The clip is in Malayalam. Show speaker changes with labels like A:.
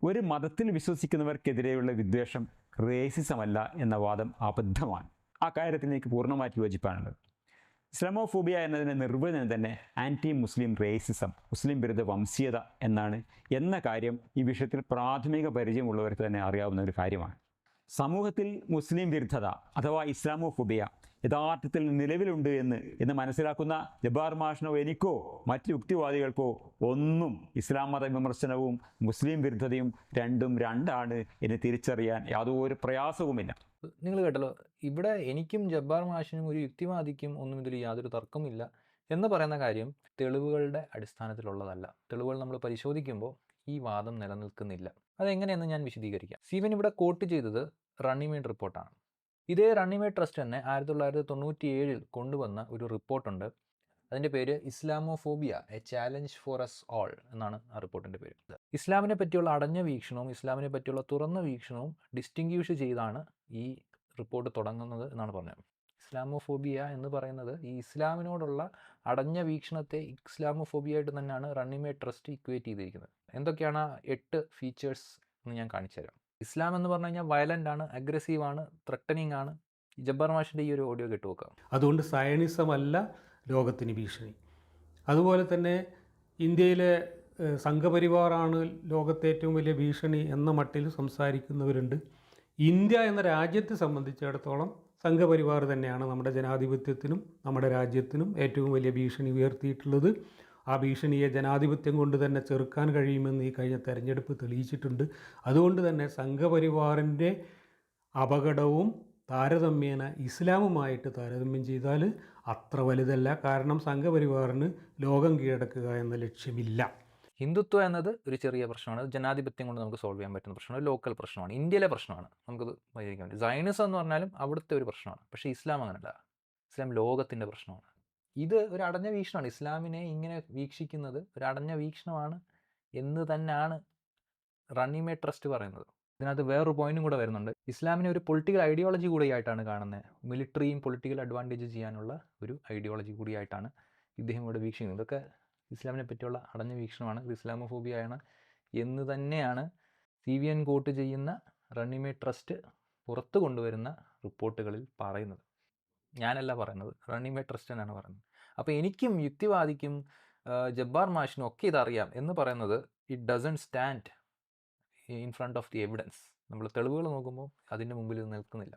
A: ഒരു മതത്തിൽ വിശ്വസിക്കുന്നവർക്കെതിരെയുള്ള വിദ്വേഷം റേസിസമല്ല എന്ന വാദം അബദ്ധമാണ്. ആ കാര്യത്തിൽ എനിക്ക് പൂർണ്ണമായിട്ട് യോജിപ്പാണുള്ളത്. ഇസ്ലാമോഫോബിയ എന്നതിൻ്റെ നിർവചനം തന്നെ ആൻറ്റി മുസ്ലിം റേസിസം, മുസ്ലിം വിരുദ്ധ വംശീയത എന്നാണ് എന്ന കാര്യം ഈ വിഷയത്തിൽ പ്രാഥമിക പരിചയമുള്ളവർക്ക് തന്നെ അറിയാവുന്ന ഒരു കാര്യമാണ്. സമൂഹത്തിൽ മുസ്ലിം വിരുദ്ധത അഥവാ ഇസ്ലാമോഫോബിയ യഥാർത്ഥത്തിൽ നിലവിലുണ്ട് എന്ന് മനസ്സിലാക്കുന്ന ജബ്ബാർ മാഷിനോ എനിക്കോ മറ്റ് യുക്തിവാദികൾക്കോ ഒന്നും ഇസ്ലാം മത വിമർശനവും മുസ്ലിം വിരുദ്ധതയും രണ്ടും രണ്ടാണ് എന്ന് തിരിച്ചറിയാൻ യാതൊരു പ്രയാസവുമില്ല.
B: നിങ്ങൾ കേട്ടല്ലോ, ഇവിടെ എനിക്കും ജബ്ബാർ മാഷിനും ഒരു യുക്തിവാദിക്കും ഒന്നും ഇതിൽ യാതൊരു തർക്കമില്ല എന്ന് പറയുന്ന കാര്യം തെളിവുകളുടെ അടിസ്ഥാനത്തിലുള്ളതല്ല. തെളിവുകൾ നമ്മൾ പരിശോധിക്കുമ്പോൾ ഈ വാദം നിലനിൽക്കുന്നില്ല. അതെങ്ങനെയെന്ന് ഞാൻ വിശദീകരിക്കാം. സ്റ്റീവൻ ഇവിടെ കോട്ട് ചെയ്തത് റണ്ണിമേഡ് റിപ്പോർട്ടാണ്. ഇതേ റണ്ണിമേഡ് ട്രസ്റ്റ് തന്നെ 1997 കൊണ്ടുവന്ന ഒരു റിപ്പോർട്ടുണ്ട്. അതിൻ്റെ പേര് Islamophobia a challenge for us all എന്നാണ് ആ റിപ്പോർട്ടിൻ്റെ പേര്. ഇസ്ലാമിനെ പറ്റിയുള്ള അടഞ്ഞ വീക്ഷണവും ഇസ്ലാമിനെ പറ്റിയുള്ള തുറന്ന വീക്ഷണവും ഡിസ്റ്റിങ്ക്വിഷ് ചെയ്താണ് ഈ റിപ്പോർട്ട് തുടങ്ങുന്നത് എന്നാണ് പറഞ്ഞത്. ഇസ്ലാമോഫോബിയ എന്ന് പറയുന്നത് ഈ ഇസ്ലാമിനോടുള്ള അടഞ്ഞ വീക്ഷണത്തെ ഇസ്ലാമോഫോബിയ ആയിട്ട് തന്നെയാണ് റണ്ണിമേഡ് ട്രസ്റ്റ് ഇക്വേറ്റ് ചെയ്തിരിക്കുന്നത്. എന്തൊക്കെയാണ് 8 ഫീച്ചേഴ്സ് എന്ന് ഞാൻ കാണിച്ചു തരാം. ഇസ്ലാം എന്ന് പറഞ്ഞു കഴിഞ്ഞാൽ വയലൻ്റ് ആണ്, അഗ്രസീവ് ആണ്, ത്രട്ടനിങ് ആണ്. ജബ്ബാർ മാഷിൻ്റെ ഈ ഒരു ഓഡിയോ കേട്ടു നോക്കാം.
C: അതുകൊണ്ട് സയനിസം അല്ല ലോകത്തിന് ഭീഷണി. അതുപോലെ തന്നെ ഇന്ത്യയിലെ സംഘപരിവാറാണ് ലോകത്തെ ഏറ്റവും വലിയ ഭീഷണി എന്ന മട്ടിൽ സംസാരിക്കുന്നവരുണ്ട്. ഇന്ത്യ എന്ന രാജ്യത്തെ സംബന്ധിച്ചിടത്തോളം സംഘപരിവാർ തന്നെയാണ് നമ്മുടെ ജനാധിപത്യത്തിനും നമ്മുടെ രാജ്യത്തിനും ഏറ്റവും വലിയ ഭീഷണി ഉയർത്തിയിട്ടുള്ളത്. ആ ഭീഷണിയെ ജനാധിപത്യം കൊണ്ട് തന്നെ ചെറുക്കാൻ കഴിയുമെന്ന് ഈ കഴിഞ്ഞ തെരഞ്ഞെടുപ്പ് തെളിയിച്ചിട്ടുണ്ട്. അതുകൊണ്ട് തന്നെ സംഘപരിവാറിൻ്റെ അപകടവും താരതമ്യേന ഇസ്ലാമുമായിട്ട് താരതമ്യം ചെയ്താൽ അത്ര വലുതല്ല. കാരണം സംഘപരിവാറിന് ലോകം കീഴടക്കുക എന്ന ലക്ഷ്യമില്ല.
B: ഹിന്ദുത്വം എന്നത് ഒരു ചെറിയ പ്രശ്നമാണ്. ജനാധിപത്യം കൊണ്ട് നമുക്ക് സോൾവ് ചെയ്യാൻ പറ്റുന്ന പ്രശ്നമാണ്. ലോക്കൽ പ്രശ്നമാണ്, ഇന്ത്യയിലെ പ്രശ്നമാണ്, നമുക്കത് പരിഹരിക്കാൻ പറ്റും. സയനിസം എന്ന് പറഞ്ഞാലും അവിടുത്തെ ഒരു പ്രശ്നമാണ്. പക്ഷേ ഇസ്ലാം അങ്ങനെയല്ല. ഇസ്ലാം ലോകത്തിൻ്റെ പ്രശ്നമാണ്. ഇത് ഒരു അടഞ്ഞ വീക്ഷണമാണ്. ഇസ്ലാമിനെ ഇങ്ങനെ വീക്ഷിക്കുന്നത് ഒരു അടഞ്ഞ വീക്ഷണമാണ് എന്ന് തന്നെയാണ് റണ്ണിമേഡ് ട്രസ്റ്റ് പറയുന്നത്. ഇതിനകത്ത് വേറൊരു പോയിന്റും കൂടെ വരുന്നുണ്ട്. ഇസ്ലാമിനെ ഒരു പൊളിറ്റിക്കൽ ഐഡിയോളജി കൂടിയായിട്ടാണ് കാണുന്നത്. മിലിറ്ററിയും പൊളിറ്റിക്കൽ അഡ്വാൻറ്റേജ് ചെയ്യാനുള്ള ഒരു ഐഡിയോളജി കൂടിയായിട്ടാണ് ഇദ്ദേഹം ഇവിടെ വീക്ഷിക്കുന്നത്. ഇതൊക്കെ ഇസ്ലാമിനെ പറ്റിയുള്ള അടഞ്ഞ വീക്ഷണമാണ്, ഇത് ഇസ്ലാമോഫോബിയയാണ് എന്ന് തന്നെയാണ് CVN കോട്ട് ചെയ്യുന്ന റണ്ണിമേഡ് ട്രസ്റ്റ് പുറത്തു കൊണ്ടുവരുന്ന റിപ്പോർട്ടുകളിൽ പറയുന്നത്. ഞാനല്ല പറയുന്നത്, റണ്ണിമേഡ് ട്രസ്റ്റ് തന്നെയാണ് പറയുന്നത്. അപ്പോൾ എനിക്കും യുക്തിവാദിക്കും ജബ്ബാർ മാഷിനും ഒക്കെ ഇതറിയാം എന്ന് പറയുന്നത് it doesn't stand in front of the evidence. നമ്മൾ തെളിവുകൾ നോക്കുമ്പോൾ അതിൻ്റെ മുമ്പിൽ ഇത് നിൽക്കുന്നില്ല.